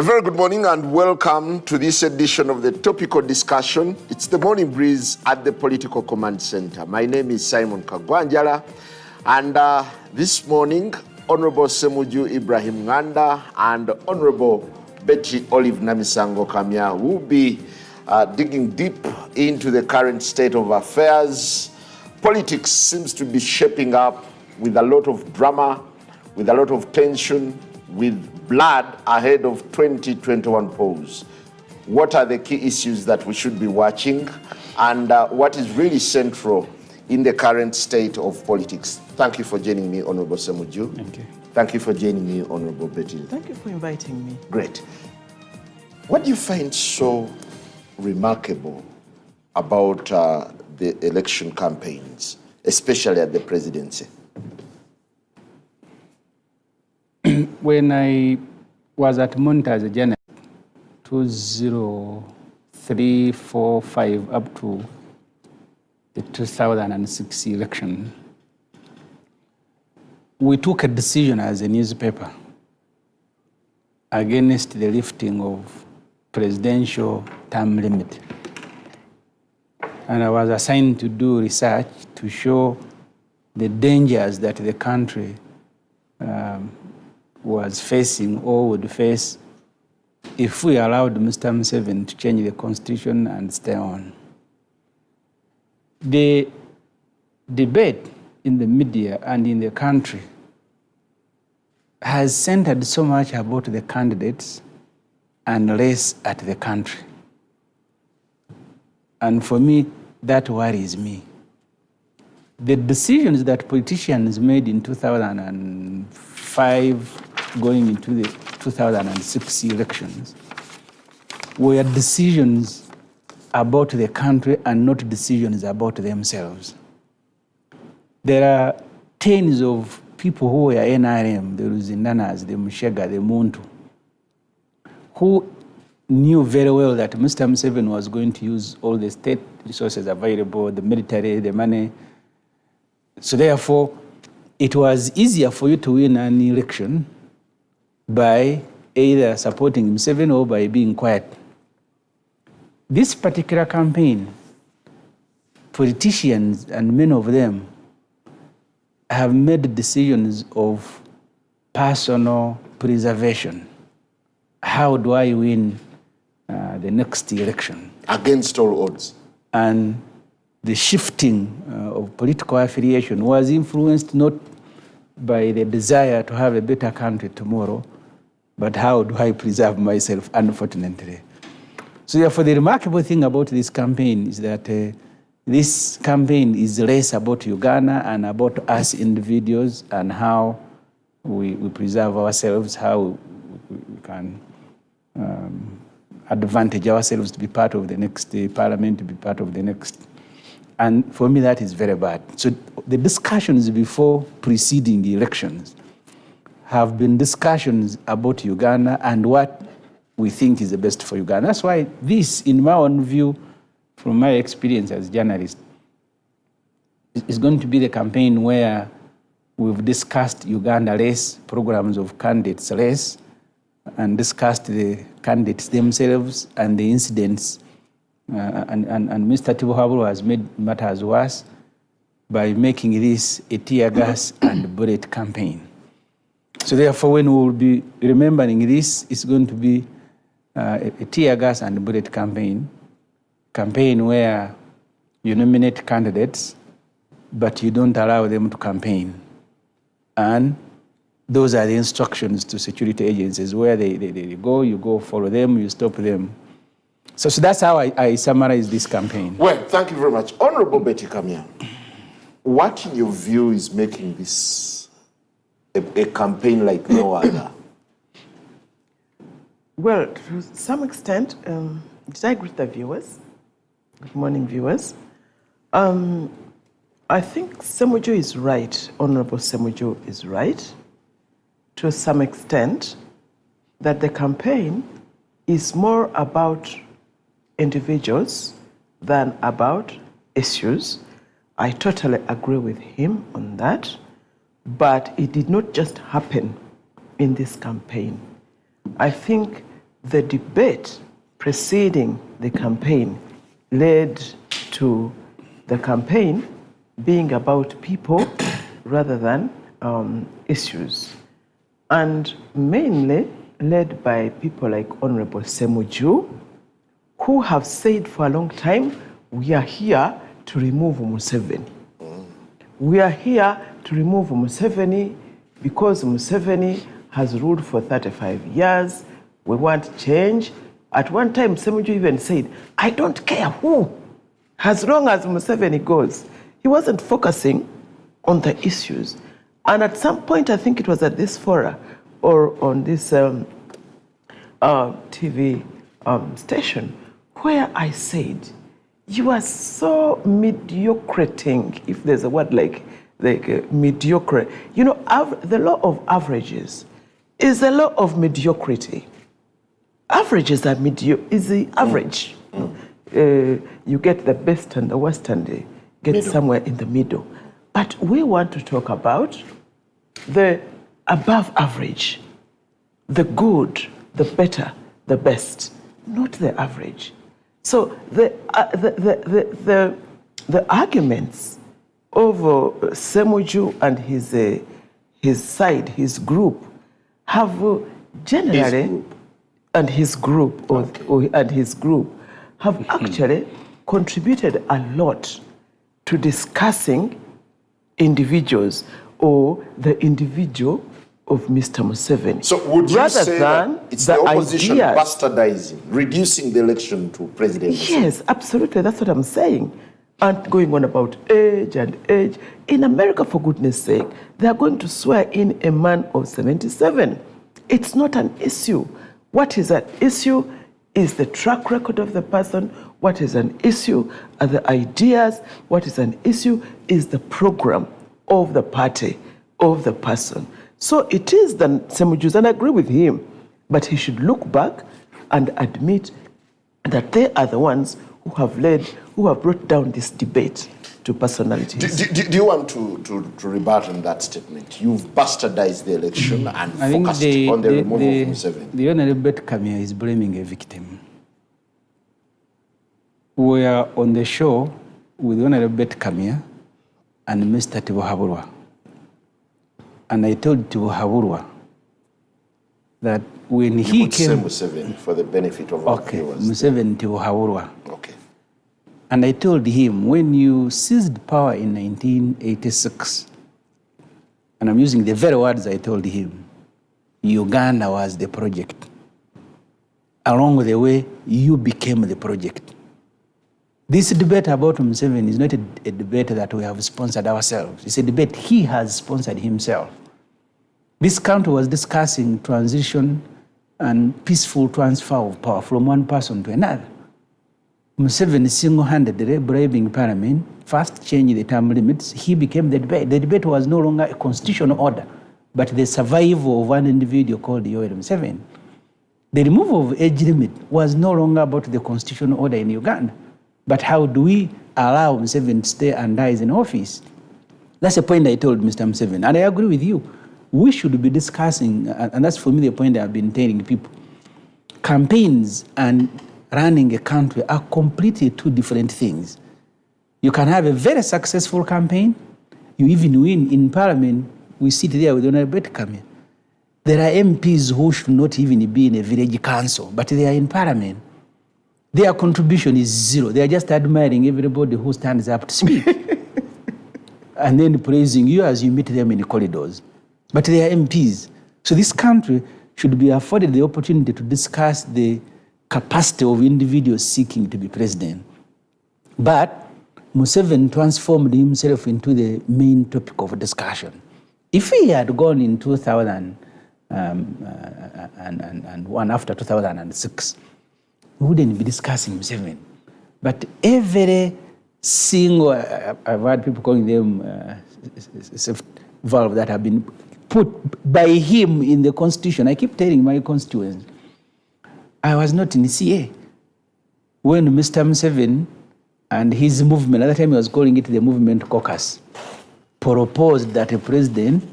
A very good morning and welcome to this edition of the topical discussion. It's the morning breeze at the Political Command Center. My name is Simon Kagwanjala, and this morning, Honorable Ssemujju Ibrahim Nganda and Honorable Betty Namisango Kamya will be digging deep into the current state of affairs. Politics seems to be shaping up with a lot of drama, with a lot of tension, with blood ahead of 2021 polls. What are the key issues that we should be watching, and what is really central in the current state of politics? Thank you for joining me, Honorable Ssemujju. Thank you. Thank you for joining me, Honorable Betty. Thank you for inviting me. Great. What do you find so remarkable about the election campaigns, especially at the presidency? When I was at Monitor as a journalist, 2003, 4, 5, up to the 2006 election, we took a decision as a newspaper against the lifting of presidential term limit. And I was assigned to do research to show the dangers that the country was facing or would face if we allowed Mr. Museveni to change the constitution and stay on. The debate in the media and in the country has centered so much about the candidates and less at the country. And for me, that worries me. The decisions that politicians made in 2005 going into the 2006 elections were decisions about the country and not decisions about themselves. There are tens of people who were NRM, the Ruzindanas, the Mushega, the Muntu, who knew very well that Mr. Museveni was going to use all the state resources available, the military, the money. So therefore, it was easier for you to win an election by either supporting Museveni or by being quiet. This particular campaign, politicians, and many of them, have made decisions of personal preservation. How do I win the next election? Against all odds. And the shifting of political affiliation was influenced not by the desire to have a better country tomorrow, but how do I preserve myself, unfortunately. So therefore, the remarkable thing about this campaign is that this campaign is less about Uganda and about us individuals and how we preserve ourselves, how we can advantage ourselves to be part of the next parliament, to be part of the next. And for me, that is very bad. So the discussions before preceding the elections have been discussions about Uganda and what we think is the best for Uganda. That's why this, in my own view, from my experience as a journalist, is going to be the campaign where we've discussed Uganda less, programs of candidates less, and discussed the candidates themselves and the incidents. And Mr. Tibuhabulo has made matters worse by making this a tear gas and bullet campaign. So therefore, when we will be remembering this, it's going to be a tear gas and bullet campaign where you nominate candidates, but you don't allow them to campaign. And those are the instructions to security agencies. Where they go, you go follow them, you stop them. So that's how I summarize this campaign. Well, thank you very much. Honorable Betty Kamya, what in your view is making this a campaign like no other? Well, to some extent, did I greet the viewers? Good morning, viewers. I think Ssemujju is right, Honorable Ssemujju is right, to some extent, that the campaign is more about individuals than about issues. I totally agree with him on that, but it did not just happen in this campaign. I think the debate preceding the campaign led to the campaign being about people rather than issues, and mainly led by people like Hon.ssemujju, who have said for a long time, we are here to remove Museveni. We are here to remove Museveni because Museveni has ruled for 35 years. We want change. At one time, Ssemujju even said, I don't care who, as long as Museveni goes. He wasn't focusing on the issues. And at some point, I think it was at this fora or on this TV station, where I said, you are so mediocrating, if there's a word like mediocre. You know, the law of averages is the law of mediocrity. Averages are is the average. You get the best and the worst and get middle. Somewhere in the middle. But we want to talk about the above average, the good, the better, the best, not the average. So the arguments of Ssemujju and his side, his group, have generally, and his group have actually contributed a lot to discussing individuals or the individual of Mr. Museveni. So would you say that it's the opposition bastardizing, reducing the election to President Museveni? Yes, absolutely. That's what I'm saying. And going on about age and age. In America, for goodness sake, they are going to swear in a man of 77. It's not an issue. What is an issue is the track record of the person. What is an issue are the ideas. What is an issue is the program of the party, of the person. So it is the Ssemujju, and I agree with him, but he should look back and admit that they are the ones who have brought down this debate to personalities. Do you want to rebut on that statement? You've bastardized the election and focused on the removal of Museveni. The Honorable Betty Kamya is blaming a victim. We are on the show with the Honorable Betty Kamya and Mr. Tibuhaburwa. And I told Tibuhaburwa that when he came... say Museveni for the benefit of our viewers. Museveni Tibuhaburwa. Okay. And I told him, when you seized power in 1986, and I'm using the very words I told him, Uganda was the project. Along the way, you became the project. This debate about Museveni is not a debate that we have sponsored ourselves. It's a debate he has sponsored himself. This country was discussing transition and peaceful transfer of power from one person to another. Museveni single-handedly bribing Parliament, first changed the term limits, he became the debate. The debate was no longer a constitutional order, but the survival of one individual called Yoweri Museveni. The removal of age limit was no longer about the constitutional order in Uganda, but how do we allow Museveni to stay and die in office? That's the point I told Mr. Museveni, and I agree with you. We should be discussing, and that's for me the point I've been telling people, campaigns and running a country are completely two different things. You can have a very successful campaign, you even win in Parliament. We sit there with Honorable Betty Kamya. There are MPs who should not even be in a village council, but they are in Parliament. Their contribution is zero. They are just admiring everybody who stands up to speak and then praising you as you meet them in the corridors. But they are MPs. So this country should be afforded the opportunity to discuss the capacity of individuals seeking to be president. But Museveni transformed himself into the main topic of discussion. If he had gone in 2001 after 2006, we wouldn't be discussing Museveni. But every single, I've heard people calling them valve that have been put by him in the constitution. I keep telling my constituents, I was not in the CA when Mr. Museveni and his movement, at the time he was calling it the Movement Caucus, proposed that a president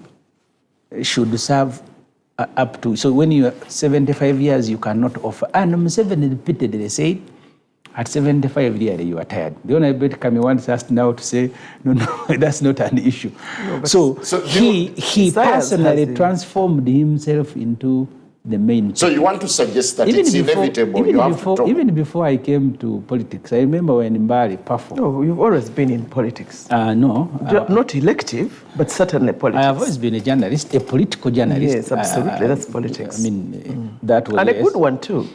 should serve up to, so when you're 75 years, you cannot offer. And Museveni repeatedly said, at 75 years, you are tired. The Hon. Betty Kamya once asked now to say, no, that's not an issue. No, so he personally transformed himself into the main. So you want to suggest that it's inevitable? Even before I came to politics, I remember when Mbali Pafo. No, you've always been in politics. No. Not elective, but certainly politics. I have always been a journalist, a political journalist. Yes, absolutely. That's politics. I mean, that was... And a good one too.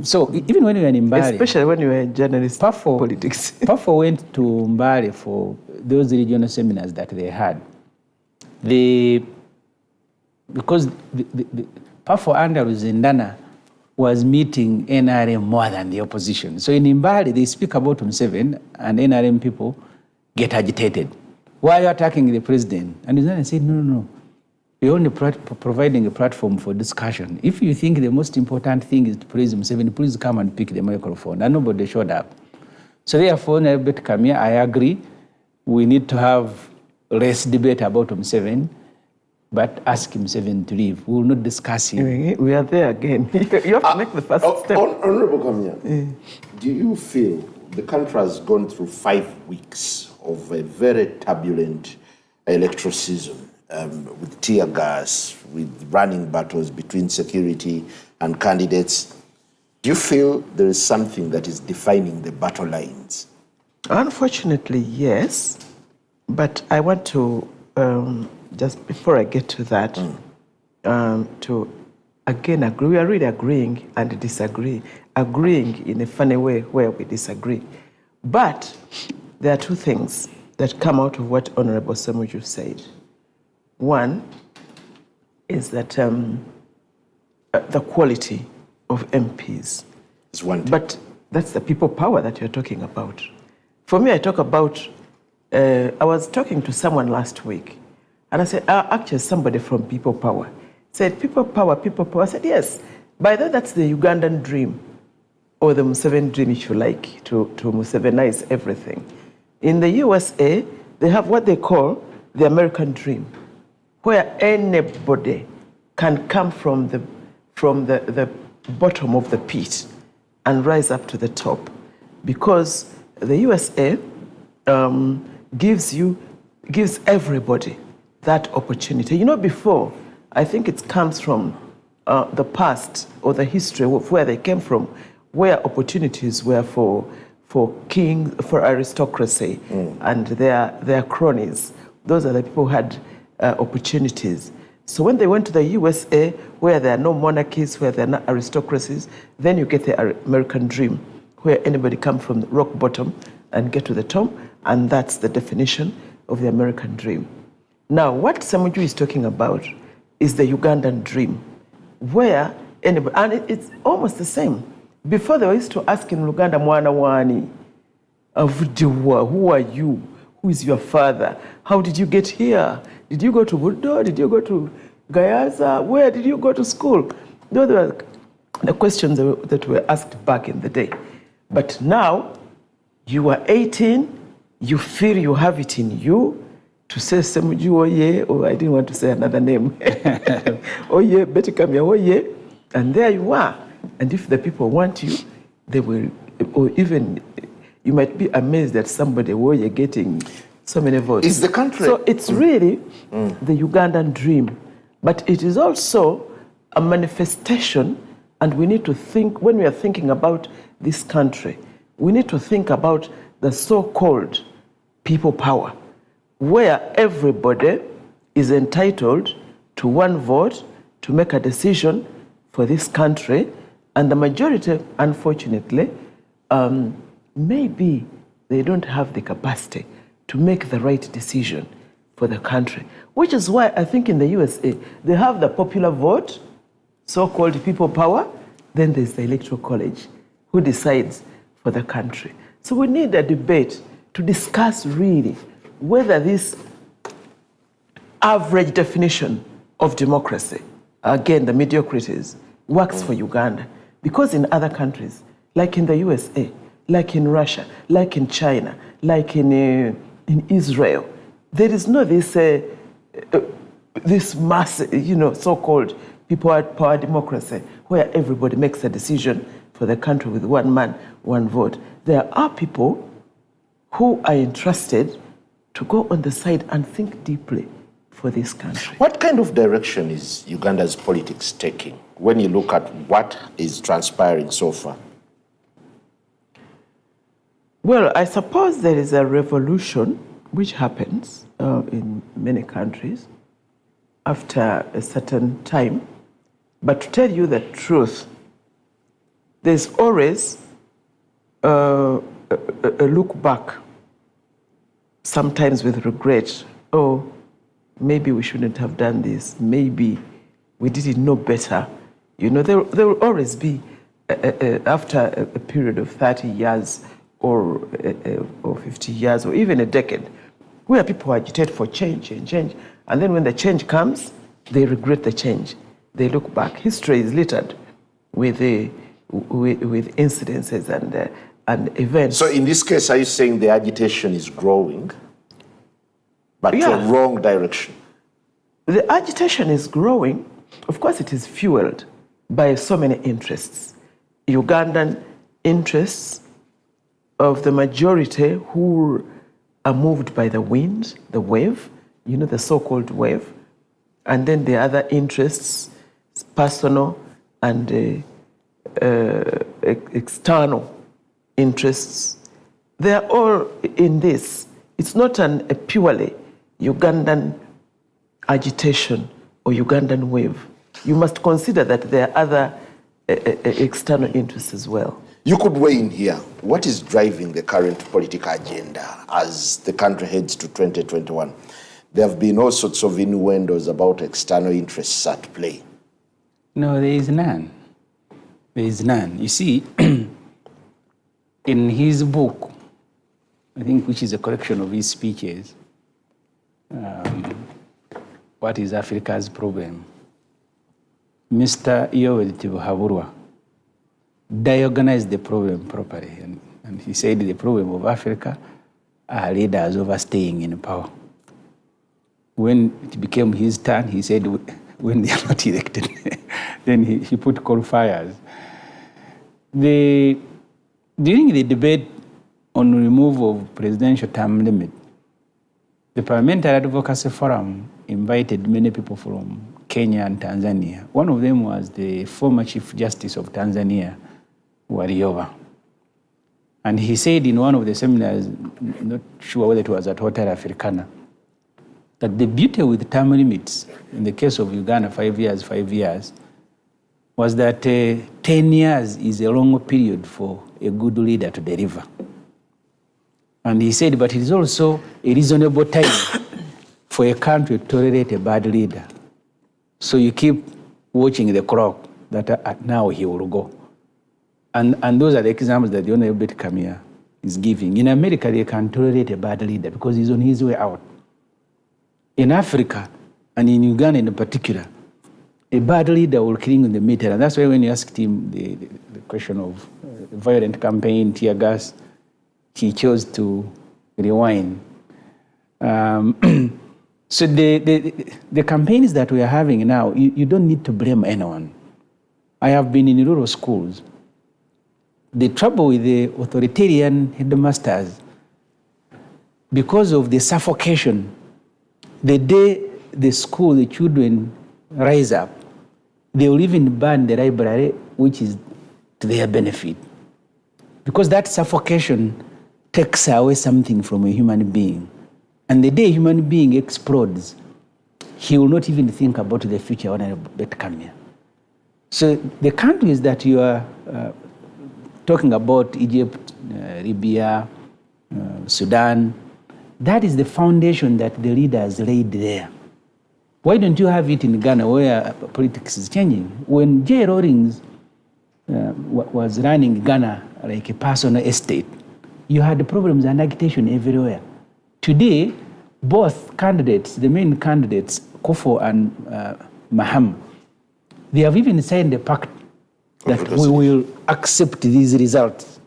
So even when you were in Mbali... Especially when you were a journalist, politics. Pafo went to Mbali for those regional seminars that they had. Because Pafo under Zindana was meeting NRM more than the opposition. So in Mbali, they speak about Museveni and NRM people get agitated. Why are you attacking the president? And Zindana said, no. We're only providing a platform for discussion. If you think the most important thing is to praise Museveni, please come and pick the microphone. And nobody showed up. So therefore, Betty Kamya, I agree, we need to have less debate about Museveni, but ask Museveni to leave. We will not discuss him. We are there again. You have to make the first step. Honorable Kamya, do you feel the country has gone through 5 weeks of a very turbulent electoral season? With tear gas, with running battles between security and candidates. Do you feel there is something that is defining the battle lines? Unfortunately, yes. But I want to, just before I get to that, to again agree. We are really agreeing and disagree. Agreeing in a funny way where we disagree. But there are two things that come out of what Honorable Ssemujju said. One is that the quality of MPs. Is one thing. But that's the people power that you're talking about. For me, I talk about, I was talking to someone last week, and I said, actually somebody from people power said, people power. I said, yes. By the way, that's the Ugandan dream, or the Museveni dream, if you like, to Musevenize everything. In the USA, they have what they call the American dream, where anybody can come from the bottom of the pit and rise up to the top, because the USA gives everybody that opportunity. You know, before, I think it comes from the past or the history of where they came from, where opportunities were for aristocracy and their cronies. Those are the people who had opportunities. So when they went to the USA, where there are no monarchies, where there are no aristocracies, then you get the American dream, where anybody come from the rock bottom and get to the top, and that's the definition of the American dream. Now, what Ssemujju is talking about is the Ugandan dream, where anybody, and it's almost the same. Before they used to ask in Uganda, Mwana wani, who are you? Who is your father? How did you get here? Did you go to Budo? Did you go to Gayaza? Where did you go to school? Those were the questions that were asked back in the day. But now, you are 18, you feel you have it in you to say Ssemujju oye, or I didn't want to say another name. Oye, Betty Kamya oye, and there you are. And if the people want you, they will, or even, you might be amazed that somebody oye getting so many votes. Is the country... So it's really the Ugandan dream, but it is also a manifestation, and we need to think, when we are thinking about this country, we need to think about the so-called people power, where everybody is entitled to one vote to make a decision for this country, and the majority, unfortunately, maybe they don't have the capacity to make the right decision for the country, which is why I think in the USA, they have the popular vote, so-called people power, then there's the electoral college, who decides for the country. So we need a debate to discuss really whether this average definition of democracy, again, the mediocrities, works for Uganda. Because in other countries, like in the USA, like in Russia, like in China, like in Israel, there is no this mass, so-called people power democracy, where everybody makes a decision for the country with one man, one vote. There are people who are entrusted to go on the side and think deeply for this country. What kind of direction is Uganda's politics taking when you look at what is transpiring so far? Well, I suppose there is a revolution which happens in many countries after a certain time. But to tell you the truth, there's always a look back, sometimes with regret. Oh, maybe we shouldn't have done this. Maybe we didn't know better. You know, there will always be, after a period of 30 years or 50 years or even a decade, where people agitate for change and change. And then when the change comes, they regret the change. They look back. History is littered with incidences and events. So in this case, are you saying the agitation is growing, but to a wrong direction? The agitation is growing. Of course, it is fueled by so many interests. Ugandan interests of the majority who are moved by the wind, the wave, you know, the so-called wave, and then the other interests, personal and external interests. They are all in this. It's not a purely Ugandan agitation or Ugandan wave. You must consider that there are other external interests as well. You could weigh in here. What is driving the current political agenda as the country heads to 2021? There have been all sorts of innuendos about external interests at play. No, there is none. There is none. You see, in his book, I think, which is a collection of his speeches, What is Africa's Problem? Mr. Yoweri Tibuhaburwa diagnosed the problem properly, and he said the problem of Africa are leaders overstaying in power. When it became his turn, he said, when they are not elected, then he put qualifiers. During the debate on removal of presidential term limit, the Parliamentary Advocacy Forum invited many people from Kenya and Tanzania. One of them was the former Chief Justice of Tanzania, Warioba. And he said in one of the seminars, not sure whether it was at Hotel Africana, that the beauty with term limits, in the case of Uganda, 5 years, was that 10 years is a long period for a good leader to deliver. And he said, but it is also a reasonable time for a country to tolerate a bad leader. So you keep watching the clock that now he will go. And those are the examples that the Minister Betty Kamya is giving. In America, they can tolerate a bad leader because he's on his way out. In Africa, and in Uganda in particular, a bad leader will kill him in the middle. And that's why when you asked him the question of violent campaign, tear gas, he chose to rewind. So the campaigns that we are having now, you don't need to blame anyone. I have been in rural schools. The trouble with the authoritarian headmasters, because of the suffocation, the day the school, the children rise up, they will even burn the library, which is to their benefit. Because that suffocation takes away something from a human being. And the day a human being explodes, he will not even think about the future when Betty Kamya. So the countries that you are talking about, Egypt, Libya, Sudan, that is the foundation that the leaders laid there. Why don't you have it in Ghana where politics is changing? When J. Rawlings was running Ghana like a personal estate, you had problems and agitation everywhere. Today, both candidates, the main candidates, Kofo and Maham, they have even signed a pact that we will accept these results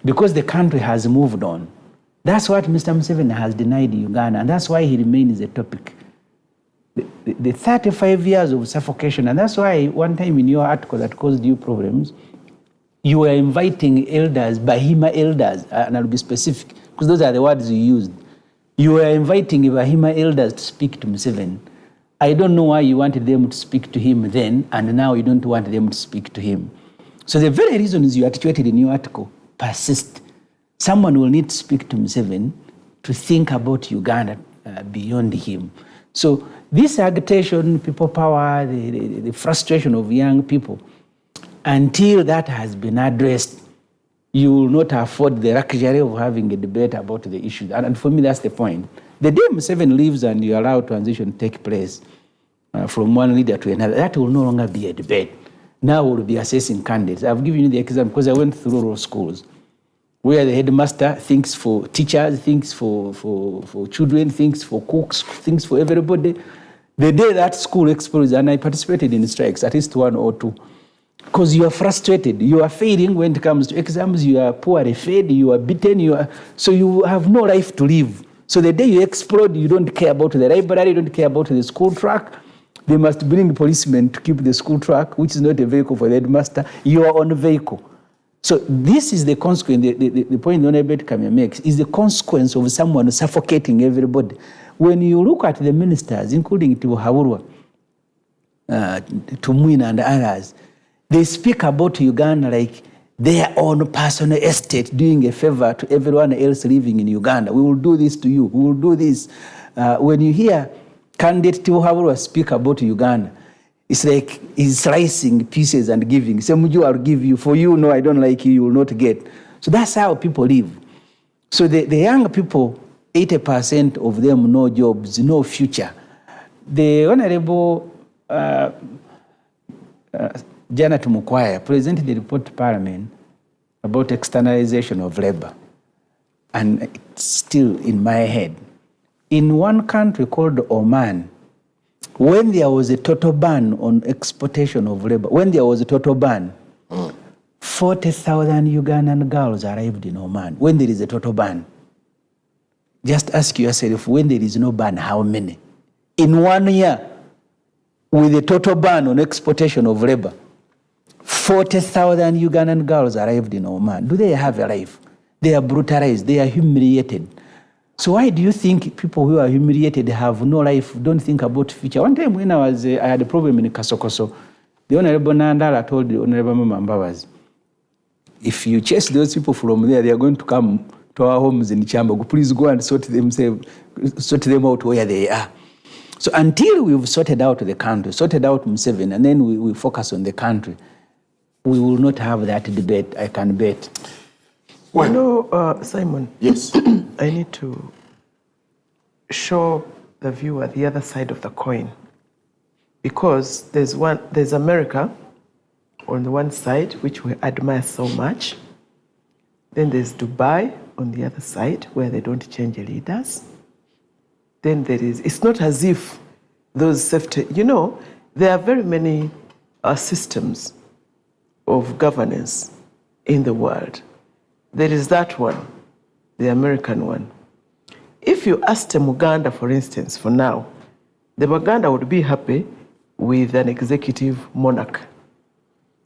because the country has moved on. That's what Mr. Museveni has denied Uganda, and that's why he remains a topic. the 35 years of suffocation. And that's why one time in your article that caused you problems, you were inviting elders, Bahima elders, and I'll be specific, because those are the words you used. You were inviting Bahima elders to speak to Museveni. I don't know why you wanted them to speak to him then, and now you don't want them to speak to him. So the very reasons you articulated in your article persist. Someone will need to speak to Museveni to think about Uganda beyond him. So this agitation, people power, the frustration of young people, until that has been addressed, you will not afford the luxury of having a debate about the issues. And for me, that's the point. The day Museveni leaves and you allow transition to take place from one leader to another, that will no longer be a debate. Now we'll be assessing candidates. I've given you the example because I went through rural schools where the headmaster thinks for teachers, thinks for children, thinks for cooks, thinks for everybody. The day that school explodes, and I participated in strikes, at least one or two, because you are frustrated, you are failing when it comes to exams, you are poorly fed, you are beaten, so you have no life to live. So the day you explode, you don't care about the library, you don't care about the school track. They must bring policemen to keep the school track, which is not a vehicle for the headmaster, your own vehicle. So this is the consequence, the point Minister Betty Kamya makes, is the consequence of someone suffocating everybody. When you look at the ministers, including Tibuhaburwa, Tumwina and others, they speak about Uganda like their own personal estate, doing a favor to everyone else living in Uganda. We will do this to you, we will do this. When you hear candidate Tibuhaburwa speak about Uganda, it's like he's slicing pieces and giving. Ssemujju, I'll give you. For you, no, I don't like you, you will not get. So that's how people live. So the young people, 80% of them, no jobs, no future. The Honorable Janet Mukwaya presented the report to Parliament about externalization of labor. And it's still in my head. In one country called Oman, when there was a total ban on exportation of labor, 40,000 Ugandan girls arrived in Oman. When there is a total ban, just ask yourself, when there is no ban, how many? In 1 year, with a total ban on exportation of labor, 40,000 Ugandan girls arrived in Oman. Do they have a life? They are brutalized, they are humiliated. So why do you think people who are humiliated have no life, don't think about future? One time when I had a problem in Kasokoso, the Honorable Nandala told the Honorable Mambawas, if you chase those people from there, they are going to come to our homes in Chambogo. Please go and sort them out where they are. So until we've sorted out the country, sorted out Museveni, and then we focus on the country, we will not have that debate, I can bet. Well, you know, Simon, yes, I need to show the viewer the other side of the coin, because there's America on the one side, which we admire so much. Then there's Dubai on the other side, where they don't change leaders. Then there is, it's not as if those safety, you know, there are very many systems of governance in the world. There is that one, the American one. If you asked Muganda, for instance, for now, the Muganda would be happy with an executive monarch.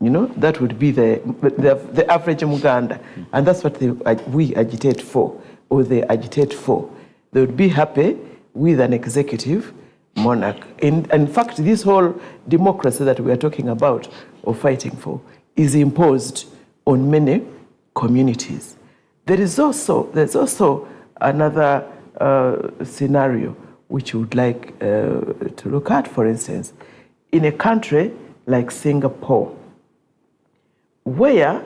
You know, that would be the average Muganda. And that's what we agitate for, or they agitate for. They would be happy with an executive monarch. In fact, this whole democracy that we are talking about or fighting for is imposed on many communities. There's also another scenario which you would like to look at, for instance, in a country like Singapore, where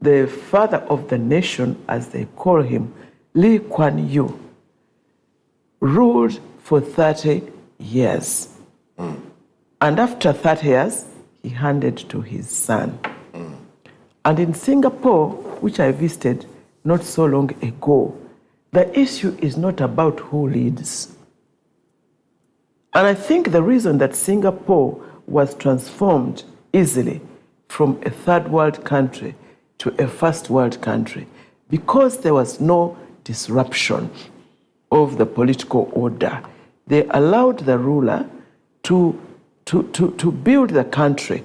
the father of the nation, as they call him, Lee Kuan Yew, ruled for 30 years. And after 30 years, he handed to his son. And in Singapore, which I visited not so long ago, the issue is not about who leads. And I think the reason that Singapore was transformed easily from a third world country to a first world country, because there was no disruption of the political order. They allowed the ruler to build the country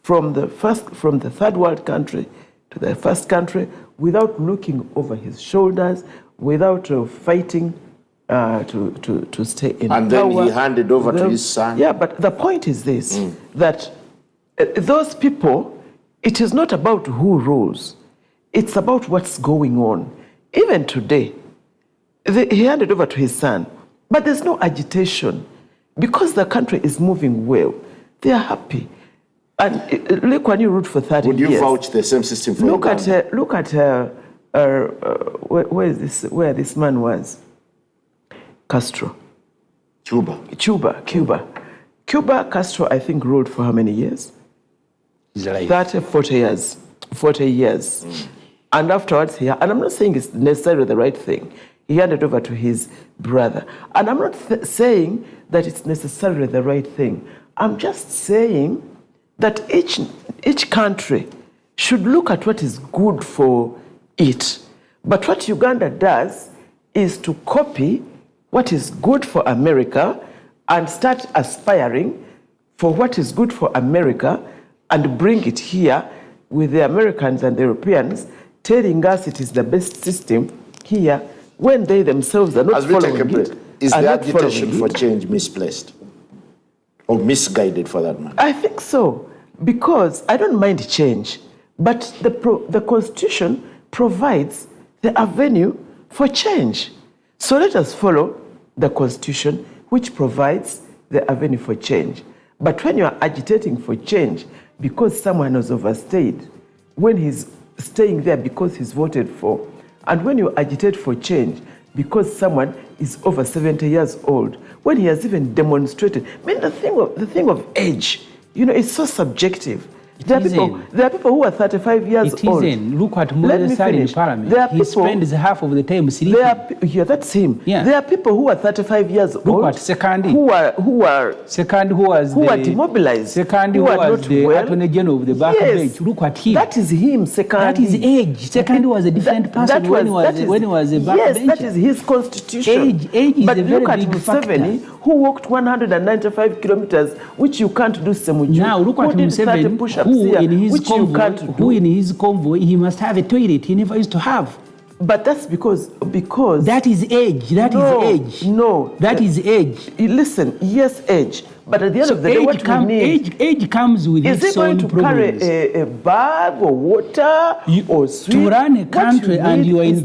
from the third world country to the first country without looking over his shoulders, without fighting to stay in power. And then he handed over to his son. Yeah, but the point is this, that those people, it is not about who rules. It's about what's going on. Even today, he handed over to his son, but there's no agitation because the country is moving well. They are happy. And look, when you ruled for 30 years. Would you vouch the same system for Uganda? Look at where this man was. Castro. Cuba. Castro, I think, ruled for how many years? 30, 40 years. 40 years. And afterwards, and I'm not saying it's necessarily the right thing. He handed over to his brother. And I'm not saying that it's necessarily the right thing. I'm just saying that each country should look at what is good for it. But what Uganda does is to copy what is good for America and start aspiring for what is good for America and bring it here with the Americans and the Europeans telling us it is the best system here when they themselves are not following it. Is the agitation for change misplaced? Or misguided, for that matter? I think so, because I don't mind change, but the Constitution provides the avenue for change. So let us follow the Constitution, which provides the avenue for change. But when you are agitating for change because someone has overstayed, when he's staying there because he's voted for, and when you agitate for change because someone is over 70 years old, when he has even demonstrated. I mean, the thing of age, it's so subjective. There are people who are 35 years old. It isn't. Look at Moses in Parliament. He spends half of the time sleeping. That's him. Yeah. There are people who are 35 years old. Look at Sekandi. Who are demobilized. Sekandi, who was the Attorney General of the back bench. Look at him. That is him, Sekandi. That is age. Sekandi was a different person when he was a back bencher. Yes, that is his constitution. Age is but a very look at big Museveni, factor. who walked 195 kilometers, which you can't do, Ssemujju. Now look at Museveni, who in his convoy, he must have a toilet he never used to have. But that's because that is age. That is age. Listen, yes, age. But at the end of the day, what we need... Age comes with its own problems. Is he going to carry a bag or water or sweet? To run a country and you are in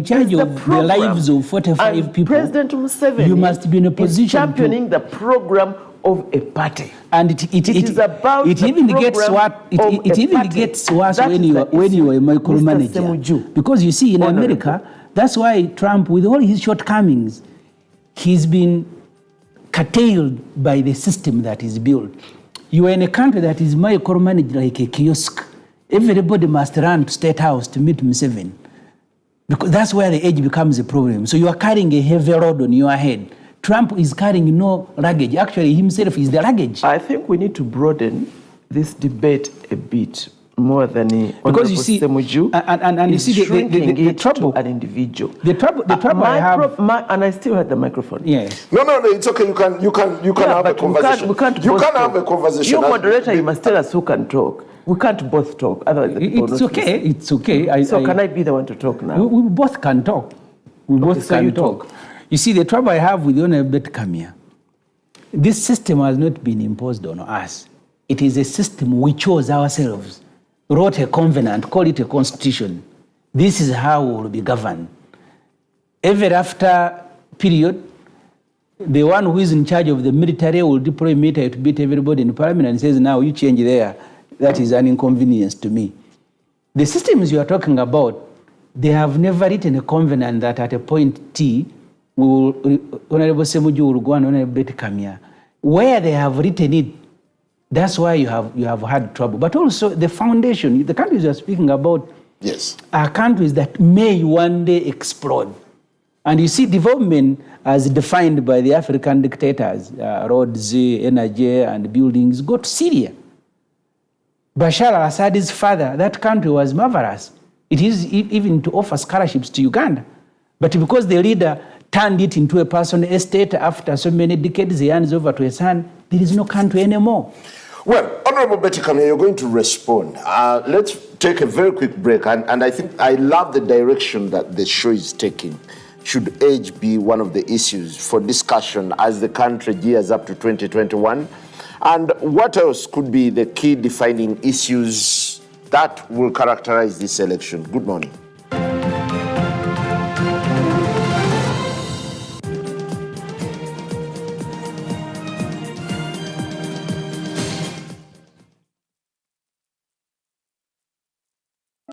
charge, of the lives of 45 people, President Museveni, you must be in a position championing the program of a party. And it even gets worse when you are a micromanager. Because you see, in America, that's why Trump, with all his shortcomings, he's been curtailed by the system that is built. You are in a country that is micromanaged like a kiosk. Everybody must run to State House to meet Museveni. Because that's where the age becomes a problem. So you are carrying a heavy load on your head. Trump is carrying no luggage. Actually, himself is the luggage. I think we need to broaden this debate a bit more than because you see, Ssemujju and you see the trouble, an individual. The trouble I have, and I still had the microphone. Yes. No, it's okay. You can have a conversation. We can't have a conversation. You moderator, you must tell us who can talk. We can't both talk. Otherwise, it's okay. It's okay. Can I be the one to talk now? We both can talk. We both can talk. You see, the trouble I have with Minister Betty Kamya, this system has not been imposed on us. It is a system we chose ourselves, wrote a covenant, call it a constitution. This is how we will be governed. Ever after period, the one who is in charge of the military will deploy military to beat everybody in parliament and says, now you change there. That is an inconvenience to me. The systems you are talking about, they have never written a covenant that at a point T, Hon.ssemujju will go and Honorable Betty Kamya. Where they have written it, that's why you have had trouble. But also the foundation, the countries you are speaking about, yes, are countries that may one day explode. And you see, development as defined by the African dictators, roads, energy, and buildings, go to Syria. Bashar al-Assad's father, that country was marvelous. It is even to offer scholarships to Uganda. But because the leader turned it into a personal estate after so many decades, he hands over to his son. There is no country anymore. Well, Honorable Betty Kamya, you're going to respond. Let's take a very quick break. And I think I love the direction that the show is taking. Should age be one of the issues for discussion as the country gears up to 2021? And what else could be the key defining issues that will characterize this election? Good morning.